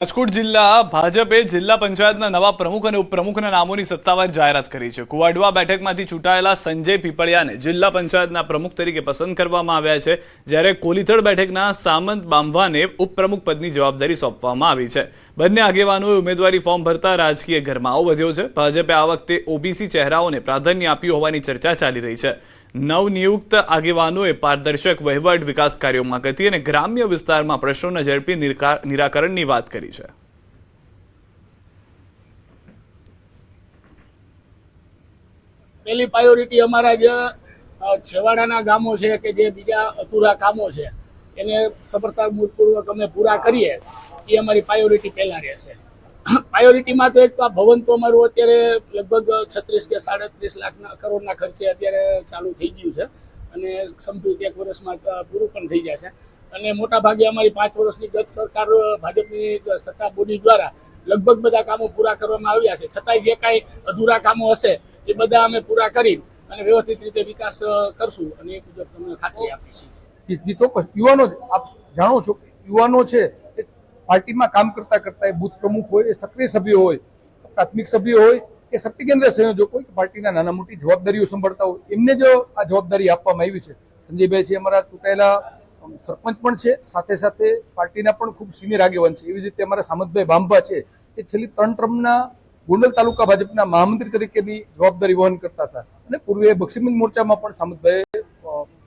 રાજકોટ જિલ્લા ભાજપે જિલ્લા પંચાયતના નવા પ્રમુખ અને ઉપપ્રમુખના નામોની સત્તાવાર જાહેરાત કરી છે। કુવાડવા બેઠકમાંથી ચૂંટાયેલા સંજય પીપળિયાને જિલ્લા પંચાયતના પ્રમુખ તરીકે પસંદ કરવામાં આવ્યા છે, જ્યારે કોલીથડ બેઠકના સામંત બામવાને ઉપપ્રમુખ પદની જવાબદારી સોંપવામાં આવી છે। બંને આગેવાનોએ ઉમેદવારી ફોર્મ ભરતા રાજકીય ગરમાવો વધ્યો છે। ભાજપે આ વખતે ઓબીસી ચહેરાઓને પ્રાધાન્ય આપ્યું હોવાની ચર્ચા ચાલી રહી છે। નવનિયુક્ત આગેવાનોએ પારદર્શક વહીવટ, વિકાસ કાર્યોમાં ગતિ અને ગ્રામ્ય વિસ્તારમાં પ્રશ્નોના ઝડપી નિરાકરણની વાત કરી છે। પહેલી પ્રાયોરિટી અમારા જે છેવાડાના ગામો છે કે જે બીજા અધૂરા કામો છે એને સફળતાપૂર્વક અમે પૂરા કરીએ એ અમારી પ્રાયોરિટી પહેલા રહેશે। પ્રાયોરિટીમાં તો એક તો આ ભવન તો અમારું અત્યારે લગભગ 36 કે 37 કરોડના ખર્ચે અત્યારે ચાલુ થઈ ગયું છે અને સંપૂર્ણ 1 વર્ષમાં પૂરું પણ થઈ જશે। અને મોટા ભાગે અમારી 5 વર્ષની ગત સરકાર ભાજપની સત્તા બોડી દ્વારા લગભગ બધા કામો પૂરા કરવામાં આવ્યા છે, છતાંય જે કાંઈ અધૂરા કામો હશે એ બધા અમે પૂરા કરી અને વ્યવસ્થિત રીતે વિકાસ કરશું અને એ મુજબ તમને ખાતરી આપી છે। ચોક્કસ યુવાનો આપ જાણો છો યુવાનો છે પાર્ટીમાં કામ કરતા કરતા બૂથ પ્રમુખ હોય, સક્રિય સભ્યો હોય, પ્રાથમિક સભ્યો હોય કે શક્તિ કેન્દ્ર સંયોજક હોય કે પાર્ટીના નાના મોટી જવાબદારીઓ સંભાળતા હોય, એમને જો આ જવાબદારી આપવામાં આવી છે। સંજયભાઈ છે અમારા ચૂંટાયેલા સરપંચ પણ છે, સાથે સાથે પાર્ટીના પણ ખૂબ સિનિયર આગેવાન છે। એવી જ રીતે અમારા સામંતભાઈ બાંભા છે એ છેલ્લી 3 ટર્મના ગોંડલ તાલુકા ભાજપના મહામંત્રી તરીકેની જવાબદારી વહન કરતા હતા અને પૂર્વે બક્ષીબંધ મોરચામાં પણ સામંતભાઈએ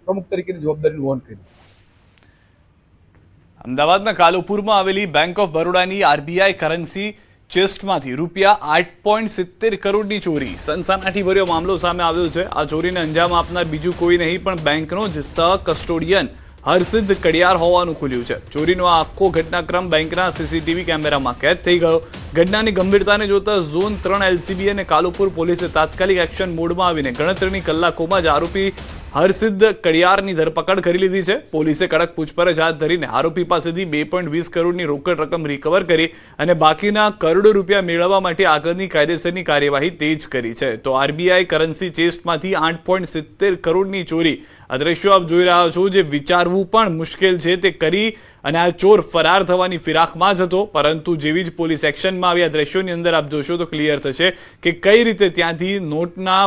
પ્રમુખ તરીકેની જવાબદારીનું વહન કર્યું। અમદાવાદના કાલુપુરમાં આવેલી બેંક ઓફ બરોડાની આરબીઆઈ કરન્સી ચેસ્ટમાંથી રૂપિયા 8.70 કરોડની ચોરી, સનસનાટીભર્યો મામલો સામે આવ્યો છે। આ ચોરીને અંજામ આપનાર બીજું કોઈ નહીં પણ બેંકનો જ સહ કસ્ટોડિયન હરસિદ્ધ કડિયાર હોવાનું ખુલ્યું છે। ચોરીનો આ આખો ઘટનાક્રમ બેંકના સીસીટીવી કેમેરામાં કેદ થઈ ગયો। ઘટનાની ગંભીરતાને જોતા ઝોન 3 એલસીબી અને કાલુપુર પોલીસે તાત્કાલિક એક્શન મોડમાં આવીને ગણતરીની કલાકોમાં જ આરોપી હરસિદ્ધ કડિયારની ધરપકડ કરી લીધી છે। પોલીસે કડક પૂછપરછ હાથ ધરીને આરોપી પાસેથી 2.20 કરોડની રોકડ રકમ રિકવર કરી અને બાકીના કરોડો રૂપિયા મેળવવા માટે આગળની કાયદેસરની કાર્યવાહી તેજ કરી છે। તો આરબીઆઈ કરન્સી ચેસ્ટમાંથી 8.70 કરોડની ચોરી, આ દ્રશ્યો આપ જોઈ રહ્યા છો, જે વિચારવું પણ મુશ્કેલ છે તે કરી અને આ ચોર ફરાર થવાની ફિરાકમાં જ હતો, પરંતુ જેવી જ પોલીસ એક્શનમાં આવી, આ દ્રશ્યોની અંદર આપ જોશો તો ક્લિયર થશે કે કઈ રીતે ત્યાંથી નોટના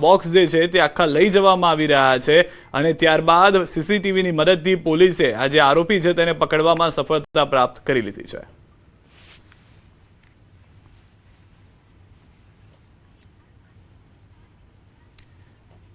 બોક્સ જે છે તે આખા લઈ જવામાં આવી રહ્યા છે અને ત્યારબાદ સીસીટીવીની મદદથી પોલીસે આ જે આરોપી છે તેને પકડવામાં સફળતા પ્રાપ્ત કરી લીધી છે।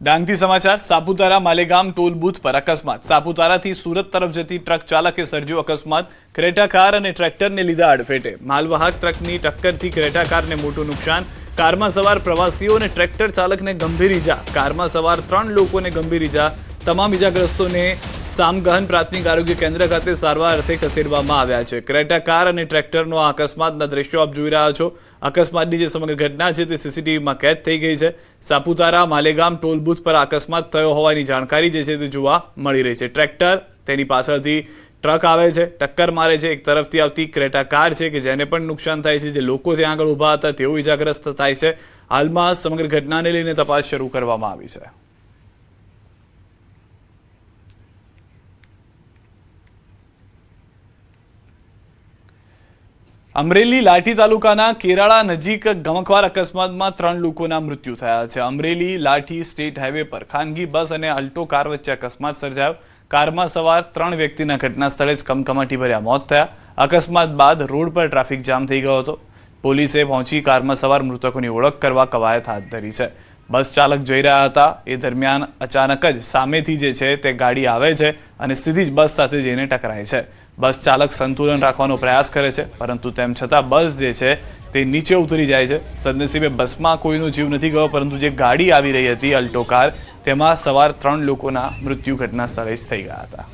ડાંગથી સમાચાર। સાપુતારા માલેગામ ટોલ બૂથ પર અકસ્માત, સાપુતારાથી સુરત તરફ જતી ટ્રક ચાલકે સર્જ્યો અકસ્માત, ક્રેટા કાર અને ટ્રેક્ટરને લીધા અડફેટે। માલવાહક ટ્રકની ટક્કરથી ક્રેટા કારને મોટું નુકસાન, કારમાં સવાર પ્રવાસીઓ અને ટ્રેક્ટર ચાલકને ગંભીર ઈજા, કારમાં સવાર 3 લોકોને ગંભીર ઈજા, તમામ ઈજાગ્રસ્તોને સામગહન પ્રાથમિક આરોગ્ય કેન્દ્ર ખાતે સારવાર અર્થે ખસેડવામાં આવ્યા છે। ક્રેટા કાર અને ટ્રેક્ટરનો આ અકસ્માતના દ્રશ્યો આપ જોઈ રહ્યા છો। અકસ્માતની જે સમગ્ર ઘટના છે તે સીસીટીવીમાં કેદ થઈ ગઈ છે। સાપુતારા માલેગામ ટોલ બૂથ પર અકસ્માત થયો હોવાની જાણકારી જે છે તે જોવા મળી રહી છે। ટ્રેક્ટર, તેની પાછળથી ટ્રક આવે છે, ટક્કર મારે છે। એક તરફથી આવતી ક્રેટા કાર છે કે જેને પણ નુકસાન થાય છે, જે લોકો ત્યાં આગળ ઊભા હતા તેઓ ઈજાગ્રસ્ત થાય છે। હાલમાં સમગ્ર ઘટનાને લઈને તપાસ શરૂ કરવામાં આવી છે। અમરેલી લાઠી તાલુકાના કેરાળા નજીક ગમખ્વાર અકસ્માતમાં 3 લોકોના મૃત્યુ થયા છે। અમરેલી લાઠી સ્ટેટ હાઈવે પર ખાનગી બસ અને અલ્ટો કાર વચ્ચે અકસ્માત સર્જાયો। કારમાં સવાર 3 વ્યક્તિના ઘટના સ્થળે જ કમકમાટીભર્યા મોત થયા। અકસ્માત બાદ રોડ પર ટ્રાફિક જામ થઈ ગયો હતો। પોલીસે પહોંચી કારમાં સવાર મૃતકોની ઓળખ કરવા કવાયત હાથ ધરી છે। બસ ચાલક જઈ રહ્યા હતા એ દરમિયાન અચાનક જ સામેથી જે છે તે ગાડી આવે છે અને સીધી જ બસ સાથે જઈને ટકરાય છે। બસ ચાલક સંતુલન રાખવાનો પ્રયાસ કરે છે, પરંતુ તેમ છતાં બસ જે છે તે નીચે ઉતરી જાય છે। સદનસીબે બસમાં કોઈનો જીવ નથી ગયો, પરંતુ જે ગાડી આવી રહી હતી અલ્ટો કાર, તેમાં સવાર 3 લોકોના મૃત્યુ ઘટના સ્થળે જ થઈ ગયા હતા।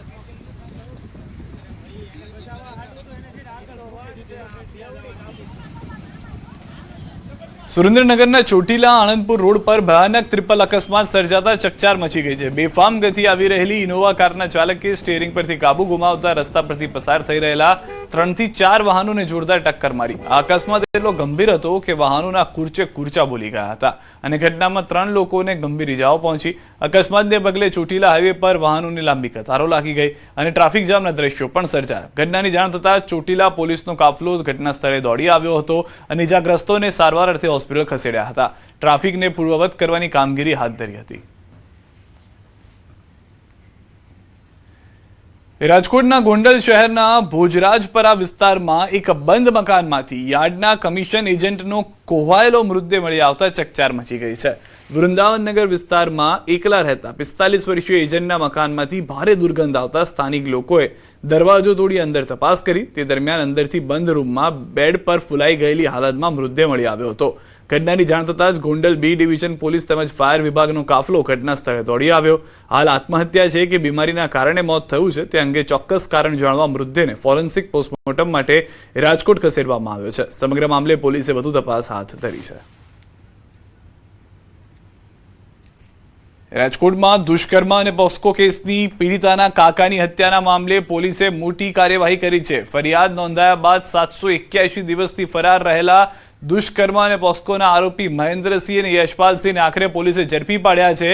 સુરેન્દ્રનગરના ચોટીલા આણંદપુર રોડ પર ભયાનક ટ્રિપલ અકસ્માત સર્જાતા ચકચાર મચી ગઈ છે। બેફામ ગતિ આવી રહેલી ઇનોવા કારના ચાલકે સ્ટીયરિંગ પરથી કાબુ ગુમાવતા રસ્તા પરથી પસાર થઈ રહેલા 3 થી 4 વાહનોને જોરદાર ટક્કર મારી। આ અકસ્માત એટલો ગંભીર હતો કે વાહનોના કુરચે કુરચા બોલી ગયા હતા અને ઘટનામાં 3 લોકોને ગંભીર ઇજાઓ પહોંચી। અકસ્માતને પગલે ચોટીલા હાઈવે પર વાહનોની લાંબી કતારો લાગી ગઈ અને ટ્રાફિક જામના દ્રશ્યો પણ સર્જાયા। ઘટનાની જાણ થતાં ચોટીલા પોલીસનો કાફલો ઘટના સ્થળે દોડી આવ્યો હતો અને ઇજાગ્રસ્તોને સારવાર અર્થે હોસ્પિટલ ખસેડ્યા હતા। ટ્રાફિકને પૂર્વવત કરવાની કામગીરી હાથ ધરી હતી। રાજકોટના ગોંડલ શહેરના ભોજરાજપરા વિસ્તારમાં એક બંધ મકાનમાંથી યાર્ડના કમિશન એજન્ટનો કોહવાયેલો મૃતદેહ મળી આવતા ચકચાર મચી ગઈ છે। વૃંદાવનનગર વિસ્તારમાં એકલા રહેતા 45 વર્ષીય એજન્ટના મકાનમાંથી ભારે દુર્ગંધ આવતા સ્થાનિક લોકોએ દરવાજો તોડી અંદર તપાસ કરી। તે દરમિયાન અંદરથી બંધ રૂમમાં બેડ પર ફૂલાઈ ગયેલી હાલતમાં મૃતદેહ મળી આવ્યો હતો। ઘટનાની જાણ થતાં જ ગોંડલ બી ડિવિઝન પોલીસ તેમજ ફાયર વિભાગનો કાફલો ઘટના સ્થળે દોડી આવ્યો। હાલ આત્મહત્યા છે કે બીમારીના કારણે મોત થયું છે તે અંગે ચોક્કસ કારણ જાણવા મૃતદેહને ફોરેન્સિક પોસ્ટમોર્ટમ માટે રાજકોટ ખસેડવામાં આવ્યો છે। સમગ્ર મામલે પોલીસે વધુ તપાસ હાથ ધરી છે। રાજકોટમાં દુષ્કર્મ અને પોક્સો કેસની પીડિતાના કાકાની હત્યાના મામલે પોલીસે મોટી કાર્યવાહી કરી છે। ફરિયાદ નોંધાયા બાદ 781 દિવસથી ફરાર રહેલા દુષ્કર્મ અને પોસ્કોના આરોપી મહેન્દ્રસિંહ અને યશપાલસિંહને આખરે પોલીસે ઝડપી પાડ્યા છે।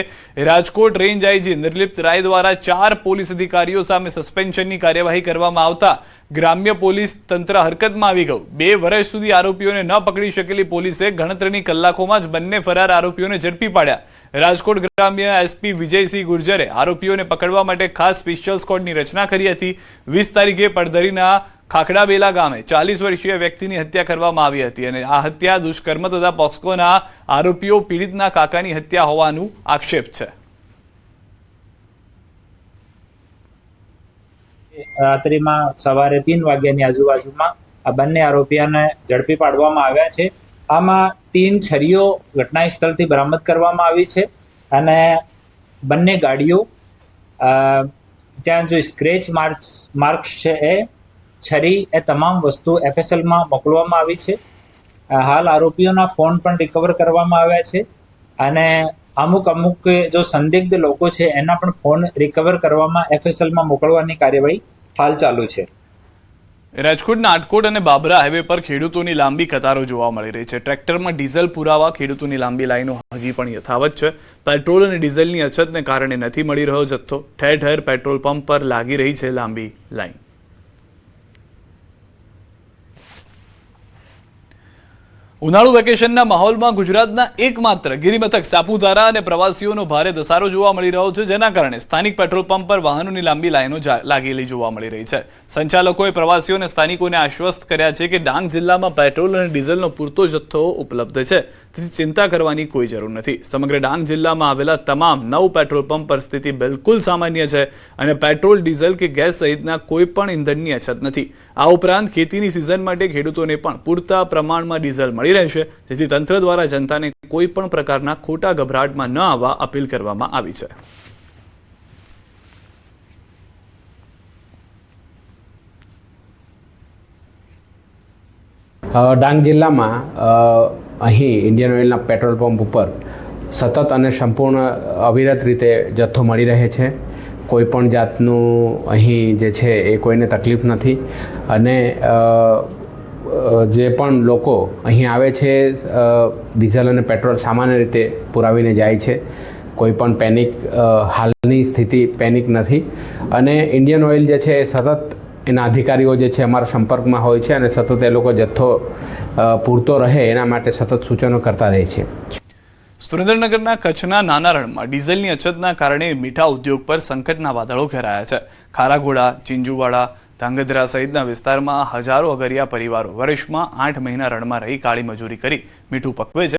રાજકોટ રેન્જ આઈજી નિર્લિપ્ત રાય દ્વારા 4 પોલીસ અધિકારીઓ સામે સસ્પેન્શનની કાર્યવાહી કરવામાં આવતા ગ્રામ્ય પોલીસ તંત્ર હરકતમાં આવી ગયું। 2 વર્ષ સુધી આરોપીઓને ન પકડી શકેલી પોલીસે ગણતરીની કલાકોમાં જ બંને ફરાર આરોપીઓને ઝડપી પાડ્યા। રાજકોટ ગ્રામ્ય એસપી વિજયસિંહ ગુર્જરે આરોપીઓને પકડવા માટે ખાસ સ્પેશિયલ સ્ક્વોડની રચના કરી હતી। 20 તારીખે પડધરીના ખાખડાબેલા ગામે 40 વર્ષીય વ્યક્તિની હત્યા કરવામાં આવી હતી અને આ હત્યા દુષ્કર્મ તથા પોક્સોના આરોપીઓ પીડિતના કાકાની હત્યા હોવાનું આક્ષેપ છે। રાત્રિમાં સવારે 3 વાગ્યાની આજુબાજુમાં આ બંને આરોપીઓને ઝડપી પાડવામાં આવ્યા છે। આમાં 3 છરીઓ ઘટના સ્થળથી બરામદ કરવામાં આવી છે અને બંને ગાડીઓ ત્યાં જો સ્ક્રેચ માર્ક્સ છે એ છરી એ તમામ વસ્તુ એફએસએલમાં મોકલવામાં આવી છે। હાલ આરોપીઓના ફોન પણ રિકવર કરવામાં આવ્યા છે અને અમુક જો સંદિગ્ધ લોકો છે એના પણ ફોન રિકવર કરવામાં એફએસએલમાં મોકલવાની કાર્યવાહી હાલ ચાલુ છે। રાજકોટના આટકોટ અને બાબરા હાઈવે પર ખેડૂતોની લાંબી કતારો જોવા મળી રહી છે। ટ્રેક્ટરમાં ડીઝલ પુરાવા ખેડૂતોની લાંબી લાઈનો હજી પણ યથાવત છે। પેટ્રોલ અને ડીઝલની અછતને કારણે નથી મળી રહ્યો જથ્થો। ઠેર ઠેર પેટ્રોલ પંપ પર લાગી રહી છે લાંબી લાઈન। ઉનાળુ વેકેશનના માહોલમાં ગુજરાતના એકમાત્ર ગિરિમથક સાપુતારા અને પ્રવાસીઓનો ભારે ધસારો જોવા મળી રહ્યો છે, જેના કારણે સ્થાનિક પેટ્રોલ પંપ પર વાહનોની લાંબી લાઈનો લાગેલી જોવા મળી રહી છે। સંચાલકોએ પ્રવાસીઓ અને સ્થાનિકોને આશ્વસ્ત કર્યા છે કે ડાંગ જિલ્લામાં પેટ્રોલ અને ડીઝલનો પૂરતો જથ્થો ઉપલબ્ધ છે, તેથી ચિંતા કરવાની કોઈ જરૂર નથી। સમગ્ર ડાંગ જિલ્લામાં આવેલા તમામ 9 પેટ્રોલ પંપ પર સ્થિતિ બિલકુલ સામાન્ય છે અને પેટ્રોલ, ડીઝલ કે ગેસ સહિતના કોઈ પણ ઇંધણની અછત નથી। આ ઉપરાંત ખેતીની સિઝન માટે ખેડૂતોને પણ પૂરતા પ્રમાણમાં ડીઝલ મળી રહેશે, જેથી તંત્ર દ્વારા જનતાને કોઈ પણ પ્રકારના ખોટા ગભરાટમાં ન આવવા અપીલ કરવામાં આવી છે। ડાંગ જિલ્લામાં અહીં ઇન્ડિયન ઓઇલના પેટ્રોલ પંપ ઉપર સતત અને સંપૂર્ણ અવિરત રીતે જથ્થો મળી રહે છે। કોઈ પણ જાતનું અહીં જે છે એ કોઈને તકલીફ નથી અને જે પણ લોકો અહીં આવે છે ડીઝલ અને પેટ્રોલ સામાન્ય રીતે પુરાવીને જાય છે। કોઈ પણ પેનિક હાલની સ્થિતિ પેનિક નથી અને ઇન્ડિયન ઓઇલ જે છે એ સતત એના અધિકારીઓ જે છે અમારા સંપર્કમાં હોય છે અને સતત એ લોકો જથ્થો પૂરતો રહે એના માટે સતત સૂચનો કરતા રહે છે। સુરેન્દ્રનગરના કચ્છના નાના રણમાં ડીઝલની અછતના કારણે મીઠા ઉદ્યોગ પર સંકટના વાદળો ઘેરાયા છે। ખારાગોડા, ચિંજુવાડા, ધાંગધ્રા સહિતના વિસ્તારમાં હજારો અગરિયા પરિવારો વર્ષમાં 8 મહિના રણમાં રહી કાળી મજૂરી કરી મીઠું પકવે છે।